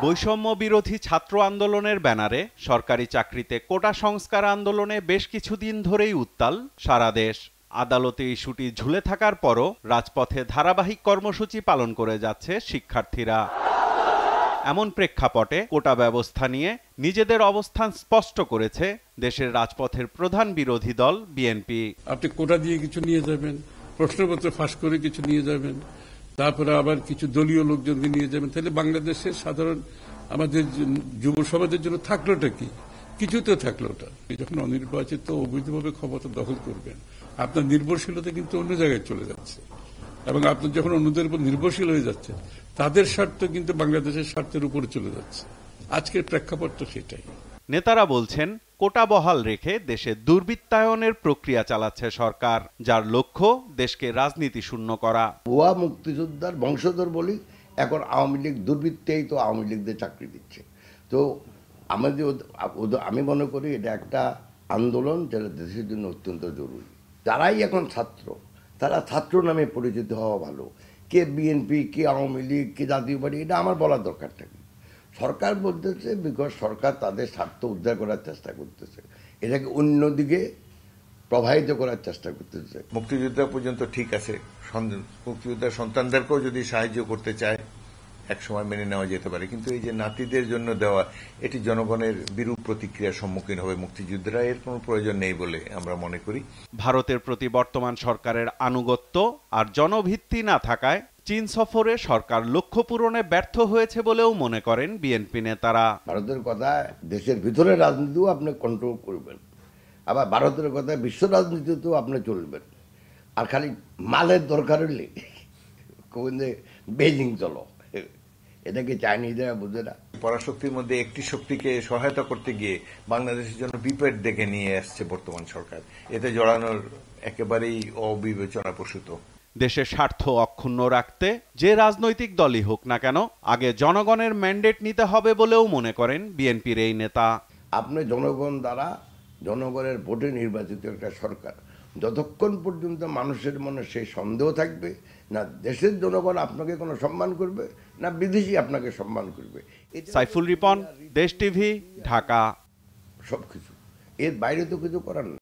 বৈষম্য বিরোধী ছাত্র আন্দোলনের ব্যানারে সরকারি চাকরিতে কোটা সংস্কার আন্দোলনে বেশ কিছুদিন ধরেই উত্তাল সারা দেশ। আদালতে ইস্যুটি ঝুলে থাকার পরও রাজপথে ধারাবাহিক কর্মসূচি পালন করে যাচ্ছে শিক্ষার্থীরা। এমন প্রেক্ষাপটে কোটা ব্যবস্থা নিয়ে নিজেদের অবস্থান স্পষ্ট করেছে দেশের রাজপথের প্রধান বিরোধী দল বিএনপি। আপনি কোটা দিয়ে কিছু নিয়ে যাবেন, প্রশ্নপত্র ফাঁস করে কিছু নিয়ে যাবেন, তারপরে আবার কিছু দলীয় লোকজনকে নিয়ে যাবেন, তাহলে বাংলাদেশের সাধারণ আমাদের যুব সমাজের জন্য থাকলোটা কি? কিছু তো থাকলোটা। যখন অনির্বাচিত অবৈধভাবে ক্ষমতা দখল করবেন, আপনার নির্ভরশীলতা কিন্তু অন্য জায়গায় চলে যাচ্ছে, এবং আপনি যখন অন্যদের উপর নির্ভরশীল হয়ে যাচ্ছে, তাদের স্বার্থ কিন্তু বাংলাদেশের স্বার্থের উপরে চলে যাচ্ছে। আজকের প্রেক্ষাপট তো সেটাই। নেতারা বলছেন, কোটা বহাল রেখে দেশে দুর্বৃত্তায়নের প্রক্রিয়া চালাচ্ছে সরকার, যার লক্ষ্য দেশকে রাজনীতি শূন্য করা। ভুয়া মুক্তিযোদ্ধার বংশধর বলি, এখন আওয়ামী লীগ দুর্বৃত্তেই তো আওয়ামী লীগদের চাকরি দিচ্ছে। তো আমি মনে করি এটা একটা আন্দোলন যেটা দেশের জন্য অত্যন্ত জরুরি। যারাই এখন ছাত্র, তারা ছাত্র নামে পরিচিত হওয়া ভালো। কে বিএনপি, কে আওয়ামী লীগ, কে জাতীয় পার্টি, এটা আমার বলার দরকার থাকে। সরকার বলতেছে বিকজ সরকার তাদের স্বার্থ উদ্ধার করার চেষ্টা করতেছে, এটাকে অন্যদিকে প্রবাহিত করার চেষ্টা করতেছে। মুক্তিযোদ্ধা পর্যন্ত ঠিক আছে, মুক্তিযোদ্ধার সন্তানদেরকেও যদি সাহায্য করতে চায় একসময় মেনে নেওয়া যেতে পারে, কিন্তু এই যে নাতিদের জন্য দেওয়া, এটি জনগণের বিরূপ প্রতিক্রিয়ার সম্মুখীন হবে মুক্তিযোদ্ধারা। এর কোনো প্রয়োজন নেই বলে আমরা মনে করি। ভারতের প্রতি বর্তমান সরকারের আনুগত্য আর জনভিত্তি না থাকায় চীন সফরে সরকার লক্ষ্য পূরণে ব্যর্থ হয়েছে বলেও মনে করেন বিএনপি নেতারা। ভারতের কথা দেশের ভিতরে রাজনীতিও আপনি কন্ট্রোল করবেন, আবার ভারতের কথা বিশ্ব রাজনীতিতেও আপনি চলবেন। আর খালি মালের দরকার হলে বেজিং চলো, এটাকে চাইনিজরা বুঝে না। পরাশক্তির মধ্যে একটি শক্তিকে সহায়তা করতে গিয়ে বাংলাদেশের জন্য বিপদ ডেকে নিয়ে আসছে বর্তমান সরকার। এতে জড়ানোর একেবারেই অবিবেচনাপ্রসূত। দেশের স্বার্থ অক্ষুণ্ণ রাখতে যে রাজনৈতিক দলই হোক না কেন, আগে জনগণের ম্যান্ডেট নিতে হবে বলেও মনে করেন বিএনপির এই নেতা। আপনি জনগণ দ্বারা জনগণের ভোটে নির্বাচিত একটা সরকার, যতক্ষণ পর্যন্ত মানুষের মনে সেই সন্দেহ থাকবে না দেশের জনগণ আপনাকে কোনো সম্মান করবে, না বিদেশি আপনাকে সম্মান করবে। সাইফুল রিপন, দেশ টিভি, ঢাকা। সবকিছু এর বাইরে তো কিছু করার না।